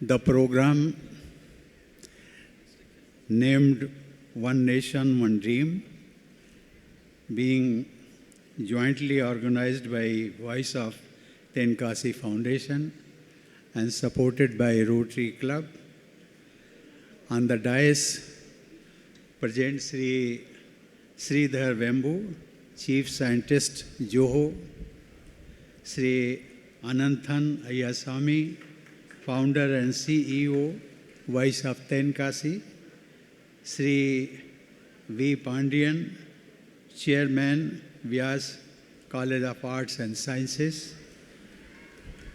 The program named One Nation, One Dream, being jointly organized by Voice of Tenkasi Foundation and supported by Rotary Club. On the dais, present Sri Sridhar Vembu, Chief Scientist, Joho, Sri Ananthan Ayasamy, Founder and CEO, Voice of Tenkasi, Sri V. Pandian, Chairman, Vyas College of Arts and Sciences,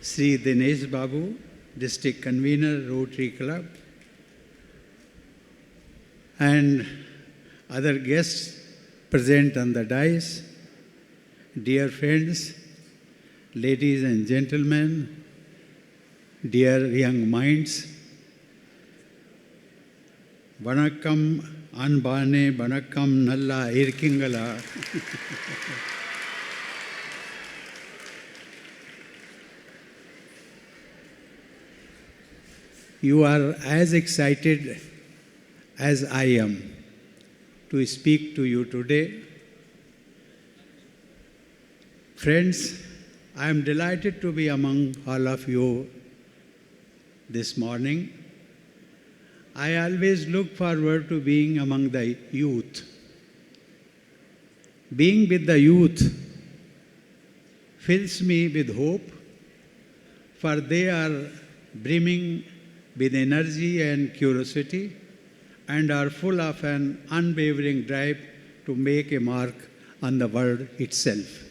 Sri Dinesh Babu, District Convener, Rotary Club, and other guests present on the dais, dear friends, ladies and gentlemen, dear young minds, Vanakkam Anbane, Vanakkam Nalla Irkingala. You are as excited as I am to speak to you today. Friends, I am delighted to be among all of you this morning. I always look forward to being among the youth. Being with the youth fills me with hope, for they are brimming with energy and curiosity and are full of an unwavering drive to make a mark on the world itself.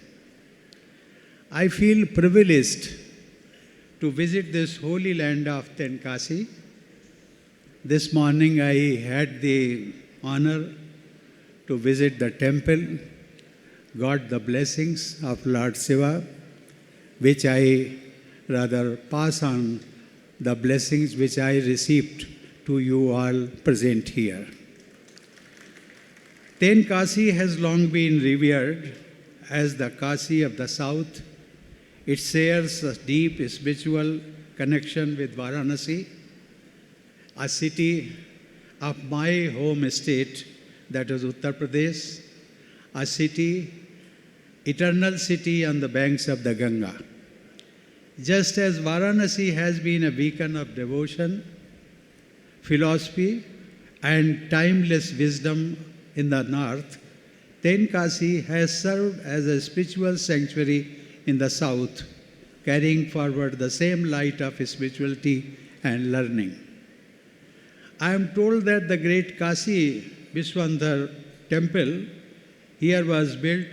I feel privileged to visit this holy land of Tenkasi. This morning I had the honor to visit the temple, got the blessings of Lord Shiva, which I rather pass on the blessings which I received to you all present here. Tenkasi has long been revered as the Kasi of the South. It shares a deep spiritual connection with Varanasi, a city of my home state, that is Uttar Pradesh, a city, eternal city on the banks of the Ganga. Just as Varanasi has been a beacon of devotion, philosophy, and timeless wisdom in the north, Tenkasi has served as a spiritual sanctuary in the south, carrying forward the same light of spirituality and learning. I am told that the great Kasi Vishwanath temple here was built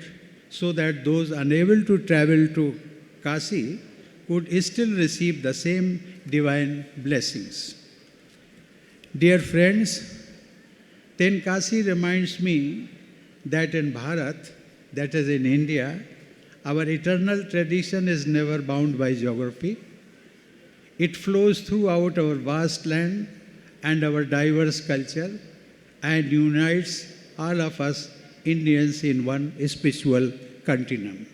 so that those unable to travel to Kasi could still receive the same divine blessings. Dear friends, Tenkasi reminds me that in Bharat, that is in India, our eternal tradition is never bound by geography. It flows throughout our vast land and our diverse culture and unites all of us Indians in one spiritual continuum.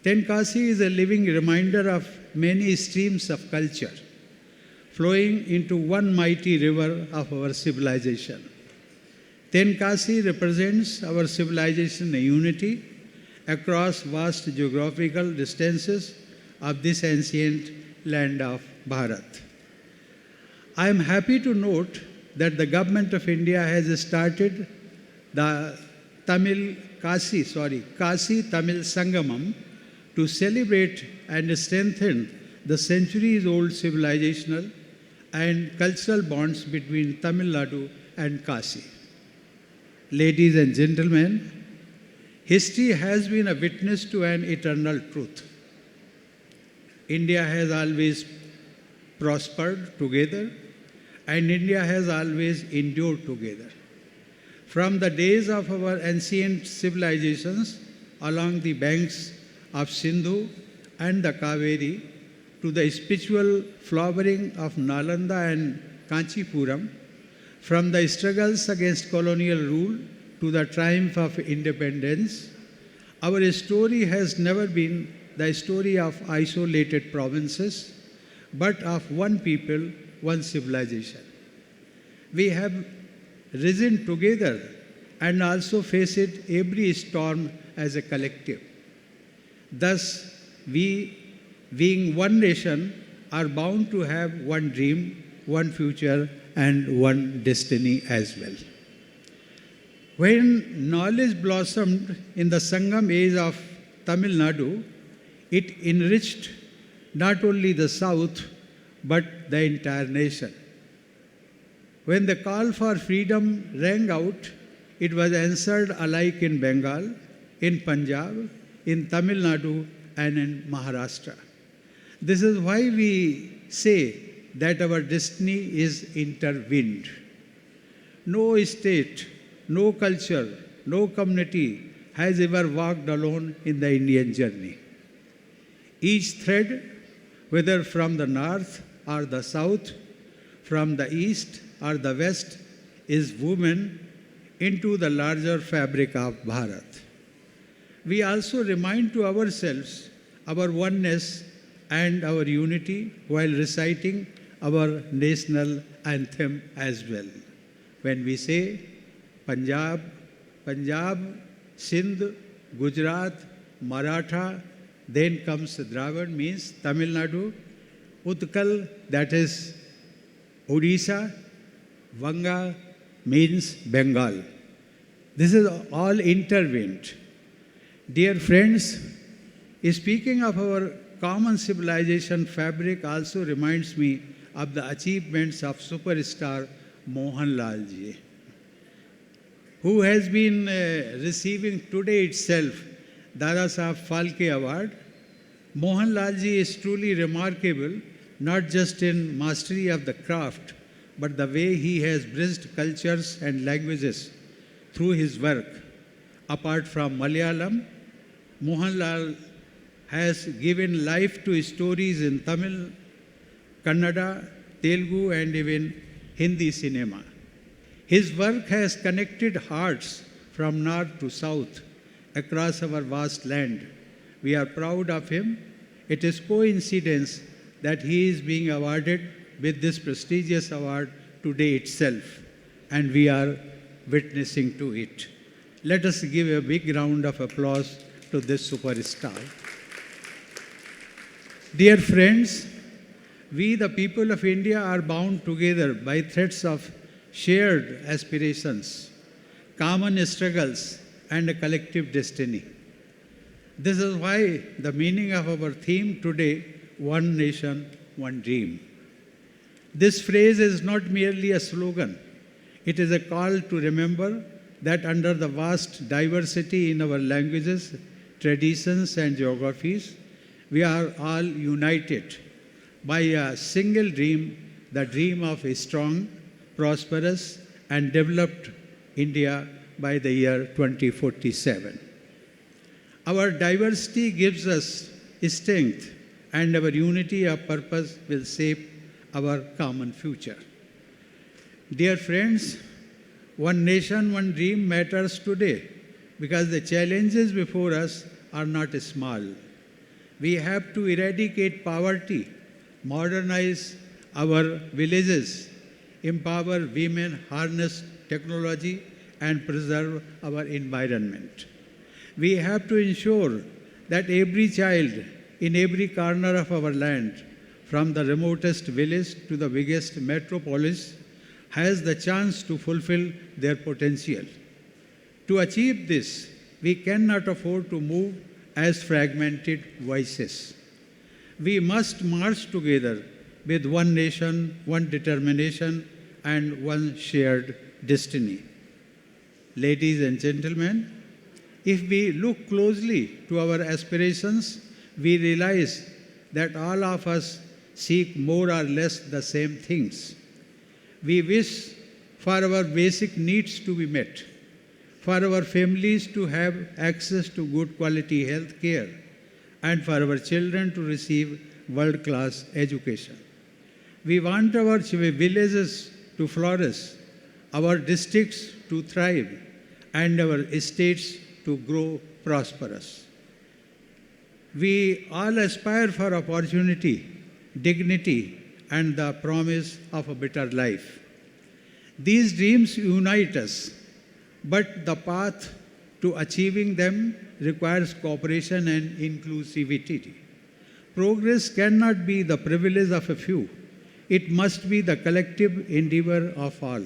Tenkasi is a living reminder of many streams of culture flowing into one mighty river of our civilization. Tenkasi represents our civilization unity across vast geographical distances of this ancient land of Bharat. I am happy to note that the government of India has started the Kasi Tamil Sangamam to celebrate and strengthen the centuries-old civilizational and cultural bonds between Tamil Nadu and Kasi. Ladies and gentlemen, history has been a witness to an eternal truth. India has always prospered together, and India has always endured together. From the days of our ancient civilizations along the banks of Sindhu and the Kaveri to the spiritual flowering of Nalanda and Kanchipuram, from the struggles against colonial rule to the triumph of independence, our story has never been the story of isolated provinces, but of one people, one civilization. We have risen together and also faced every storm as a collective. Thus, we, being one nation, are bound to have one dream, one future, and one destiny as well. When knowledge blossomed in the Sangam age of Tamil Nadu, it enriched not only the South but the entire nation. When the call for freedom rang out, it was answered alike in Bengal, in Punjab, in Tamil Nadu, and in Maharashtra. This is why we say that our destiny is intertwined. No state, no culture, no community has ever walked alone in the Indian journey. Each thread, whether from the north or the south, from the east or the west, is woven into the larger fabric of Bharat. We also remind to ourselves our oneness and our unity while reciting our national anthem as well. When we say Punjab, Punjab, Sindh, Gujarat, Maratha, then comes Dravid, means Tamil Nadu, Utkal, that is Odisha, Vanga means Bengal. This is all intertwined. Dear friends, speaking of our common civilization fabric also reminds me of the achievements of superstar Mohanlal ji, who has been receiving today itself Dada Saheb Phalke Award. Mohanlal ji is truly remarkable, not just in mastery of the craft, but the way he has bridged cultures and languages through his work. Apart from Malayalam, Mohanlal has given life to stories in Tamil, Kannada, Telugu, and even Hindi cinema. His work has connected hearts from north to south across our vast land. We are proud of him. It is coincidence that he is being awarded with this prestigious award today itself, and we are witnessing to it. Let us give a big round of applause to this superstar. Dear friends, we the people of India are bound together by threads of shared aspirations, common struggles, and a collective destiny. This is why the meaning of our theme today, One Nation, One Dream. This phrase is not merely a slogan. It is a call to remember that under the vast diversity in our languages, traditions, and geographies, we are all united by a single dream, the dream of a strong, prosperous, and developed India by the year 2047. Our diversity gives us strength, and our unity of purpose will shape our common future. Dear friends, One Nation, One Dream matters today because the challenges before us are not small. We have to eradicate poverty, modernize our villages, empower women, harness technology, and preserve our environment. We have to ensure that every child in every corner of our land, from the remotest village to the biggest metropolis, has the chance to fulfill their potential. To achieve this, we cannot afford to move as fragmented voices. We must march together with one nation, one determination, and one shared destiny. Ladies and gentlemen, if we look closely to our aspirations, we realize that all of us seek more or less the same things. We wish for our basic needs to be met, for our families to have access to good quality health care, and for our children to receive world-class education. We want our villages to flourish, our districts to thrive, and our states to grow prosperous. We all aspire for opportunity, dignity, and the promise of a better life. These dreams unite us, but the path to achieving them requires cooperation and inclusivity. Progress cannot be the privilege of a few. It must be the collective endeavor of all.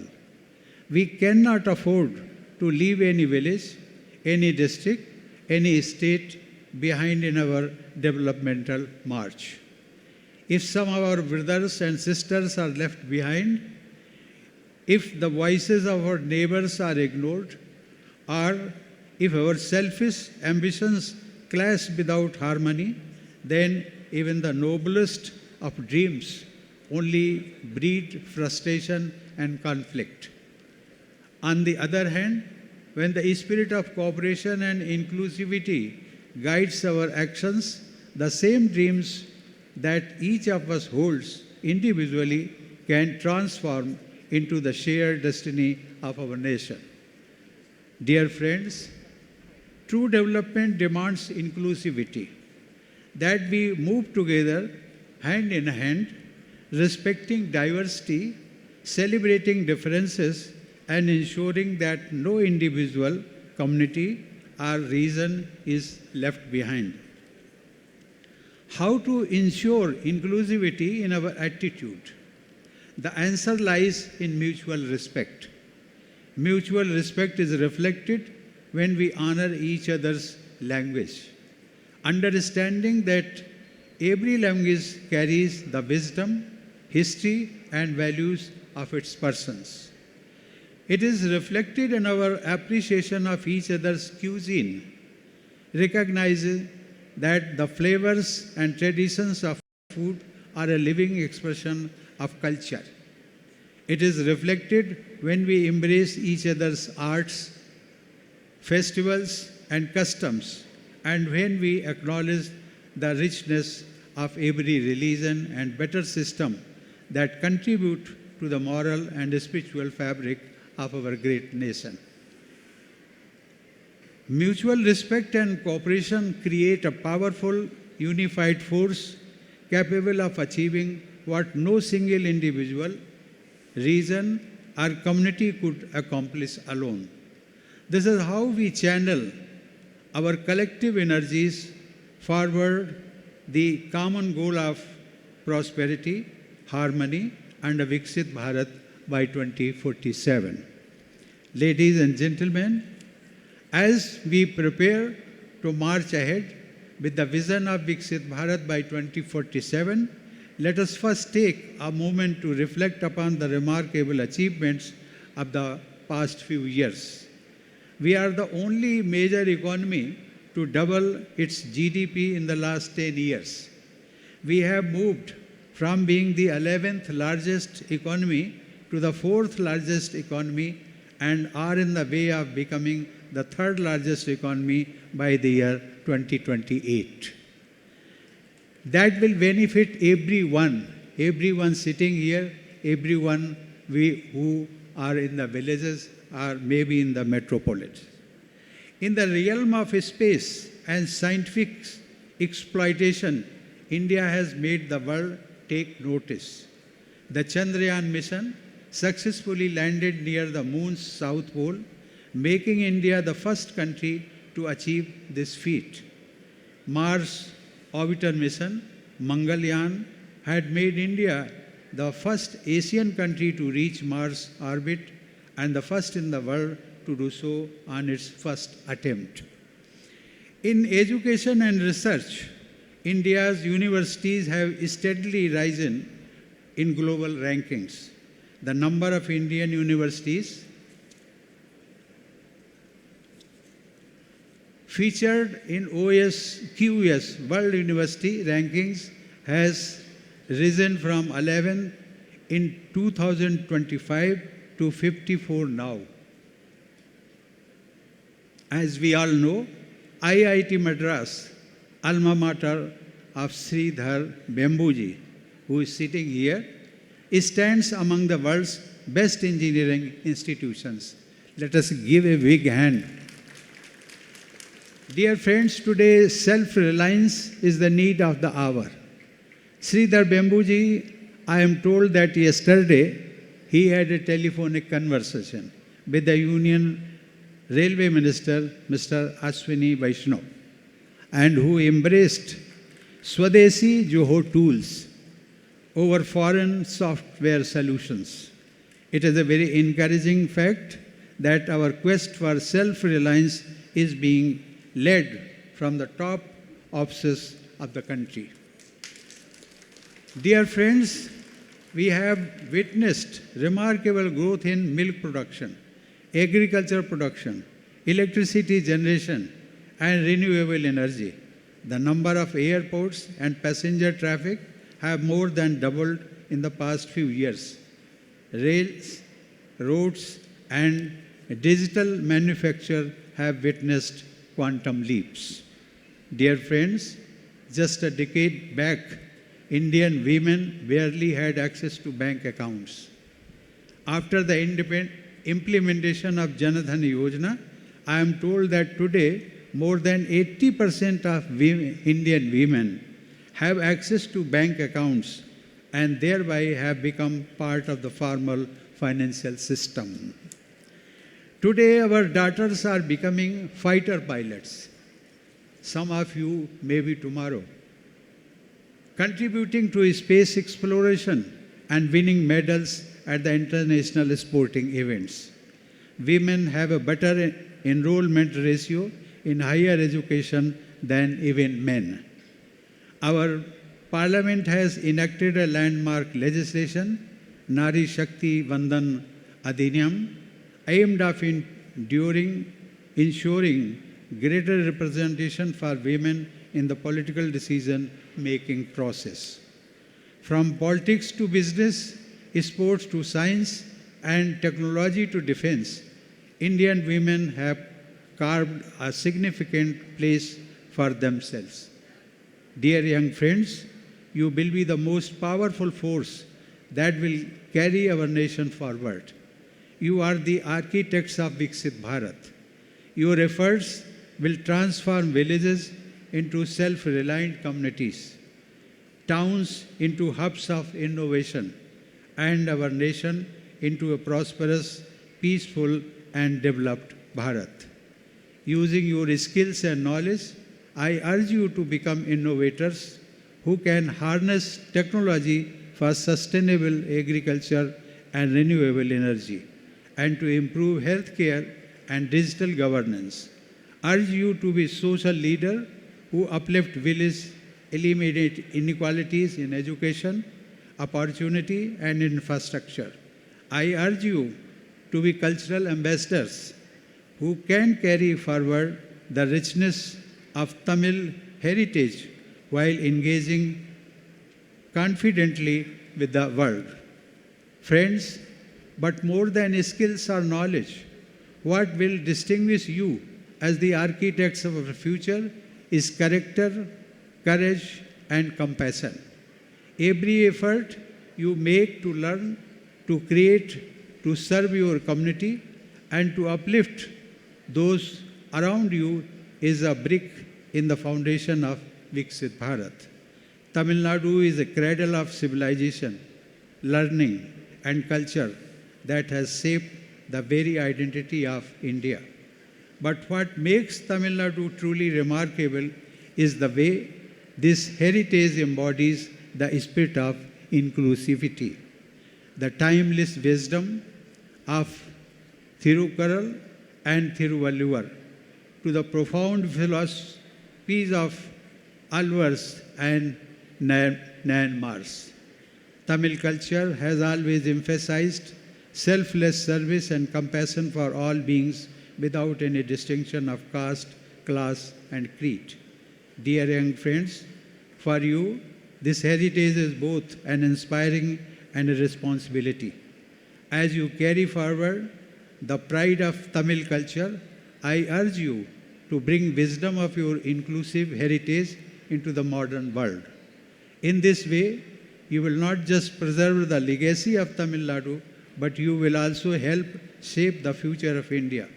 We cannot afford to leave any village, any district, any state behind in our developmental march. If some of our brothers and sisters are left behind, if the voices of our neighbors are ignored, or if our selfish ambitions clash without harmony, then even the noblest of dreams only breed frustration and conflict. On the other hand, when the spirit of cooperation and inclusivity guides our actions, the same dreams that each of us holds individually can transform into the shared destiny of our nation. Dear friends, true development demands inclusivity, that we move together hand in hand, respecting diversity, celebrating differences, and ensuring that no individual, community, or region is left behind. How to ensure inclusivity in our attitude? The answer lies in mutual respect. Mutual respect is reflected when we honor each other's language, understanding that every language carries the wisdom, history, and values of its persons. It is reflected in our appreciation of each other's cuisine, recognizing that the flavors and traditions of food are a living expression of culture. It is reflected when we embrace each other's arts, festivals, and customs, and when we acknowledge the richness of every religion and better system that contribute to the moral and spiritual fabric of our great nation. Mutual respect and cooperation create a powerful, unified force capable of achieving what no single individual, region, or community could accomplish alone. This is how we channel our collective energies forward the common goal of prosperity, harmony, and a Viksit Bharat by 2047. Ladies and gentlemen, as we prepare to march ahead with the vision of Viksit Bharat by 2047, let us first take a moment to reflect upon the remarkable achievements of the past few years. We are the only major economy to double its GDP in the last 10 years. We have moved from being the 11th largest economy to the 4th largest economy and are in the way of becoming the 3rd largest economy by the year 2028. That will benefit everyone sitting here, everyone who are in the villages or maybe in the metropolis. In the realm of space and scientific exploitation, India has made the world take notice. The Chandrayaan mission successfully landed near the moon's south pole, making India the first country to achieve this feat. Mars orbiter mission, Mangalyaan, had made India the first Asian country to reach Mars orbit and the first in the world to do so on its first attempt. In education and research, India's universities have steadily risen in global rankings. The number of Indian universities featured in QS World University Rankings has risen from 11 in 2025 to 54 now. As we all know, IIT Madras, alma mater of Sridhar Vembuji, who is sitting here, stands among the world's best engineering institutions. Let us give a big hand. Dear friends, today self-reliance is the need of the hour. Sridhar Bembuji, I am told that yesterday he had a telephonic conversation with the Union Railway Minister, Mr. Ashwini Vaishnaw, and who embraced Swadeshi Joho tools over foreign software solutions. It is a very encouraging fact that our quest for self-reliance is being led from the top offices of the country. Dear friends, we have witnessed remarkable growth in milk production, agriculture production, electricity generation, and renewable energy. The number of airports and passenger traffic have more than doubled in the past few years. Rails, roads, and digital manufacture have witnessed quantum leaps. Dear friends, just a decade back, Indian women barely had access to bank accounts. After the implementation of Jan Dhan Yojana, I am told that today more than 80% of Indian women have access to bank accounts and thereby have become part of the formal financial system. Today, our daughters are becoming fighter pilots. Some of you maybe tomorrow, contributing to space exploration and winning medals at the international sporting events. Women have a better enrollment ratio in higher education than even men. Our Parliament has enacted a landmark legislation, Nari Shakti Vandan Adhiniyam, aimed at ensuring greater representation for women in the political decision-making process. From politics to business, sports to science, and technology to defense, Indian women have carved a significant place for themselves. Dear young friends, you will be the most powerful force that will carry our nation forward. You are the architects of Viksit Bharat. Your efforts will transform villages into self-reliant communities, towns into hubs of innovation, and our nation into a prosperous, peaceful, and developed Bharat. Using your skills and knowledge, I urge you to become innovators who can harness technology for sustainable agriculture and renewable energy, and to improve healthcare and digital governance. Urge you to be social leader who uplift village, eliminate inequalities in education, opportunity, and infrastructure. I urge you to be cultural ambassadors who can carry forward the richness of Tamil heritage while engaging confidently with the world. Friends, but more than skills or knowledge, what will distinguish you as the architects of our future is character, courage, and compassion. Every effort you make to learn, to create, to serve your community, and to uplift those around you is a brick in the foundation of Viksit Bharat. Tamil Nadu is a cradle of civilization, learning, and culture that has shaped the very identity of India. But what makes Tamil Nadu truly remarkable is the way this heritage embodies the spirit of inclusivity, the timeless wisdom of Thirukkural and Thiruvalluvar, to the profound philosophies of Alvars and Nayanmars. Tamil culture has always emphasized selfless service and compassion for all beings without any distinction of caste, class, and creed. Dear young friends, for you, this heritage is both an inspiring and a responsibility. As you carry forward the pride of Tamil culture, I urge you to bring wisdom of your inclusive heritage into the modern world. In this way, you will not just preserve the legacy of Tamil Nadu, but you will also help shape the future of India.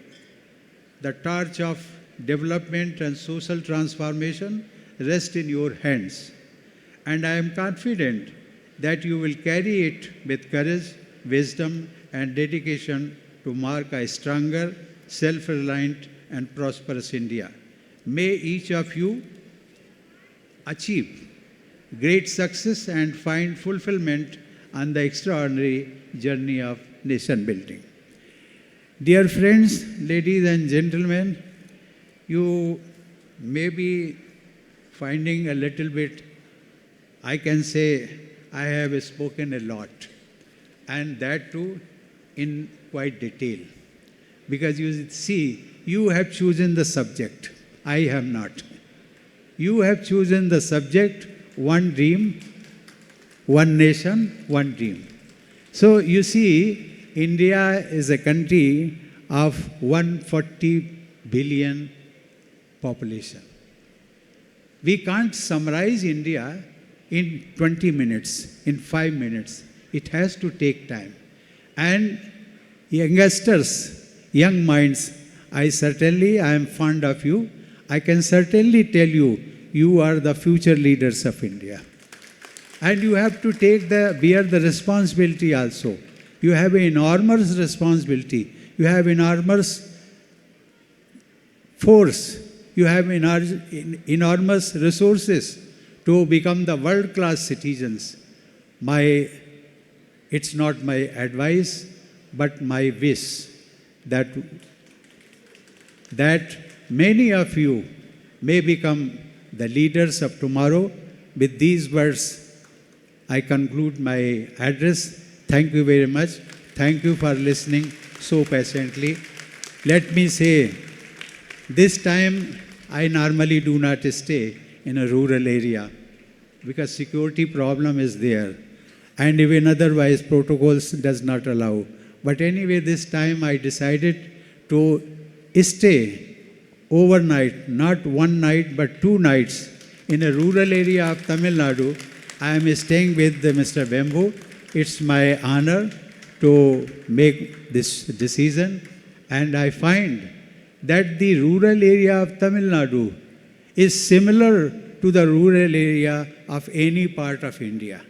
The torch of development and social transformation rests in your hands. and I am confident that you will carry it with courage, wisdom, and dedication to mark a stronger, self-reliant, and prosperous India. May each of you achieve great success and find fulfillment on the extraordinary journey of nation building. Dear friends, ladies and gentlemen, you may be finding a little bit, I can say, I have spoken a lot, and that too in quite detail. Because you see, you have chosen the subject, I have not. You have chosen the subject, one dream, one nation, one dream. So you see, India is a country of 140 billion population. We can't summarize India in 20 minutes, in 5 minutes. It has to take time. And youngsters, young minds, I am fond of you. I can certainly tell you, you are the future leaders of India. And you have to bear the responsibility also. You have an enormous responsibility. You have enormous force. You have enormous resources to become the world-class citizens. It's not my advice, but my wish that many of you may become the leaders of tomorrow. With these words, I conclude my address. Thank you very much. Thank you for listening so patiently. Let me say, this time I normally do not stay in a rural area because security problem is there, and even otherwise protocols does not allow. But anyway, this time I decided to stay overnight, not one night but 2 nights in a rural area of Tamil Nadu. I am staying with Mr. Bembu. It's my honor to make this decision, and I find that the rural area of Tamil Nadu is similar to the rural area of any part of India.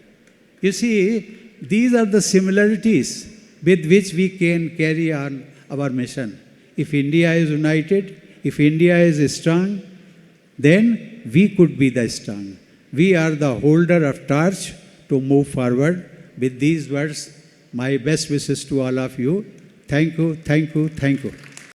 You see, these are the similarities with which we can carry on our mission. If India is united, if India is strong, then we could be the strong. We are the holder of torch to move forward. With these words, my best wishes to all of you. Thank you, thank you, thank you.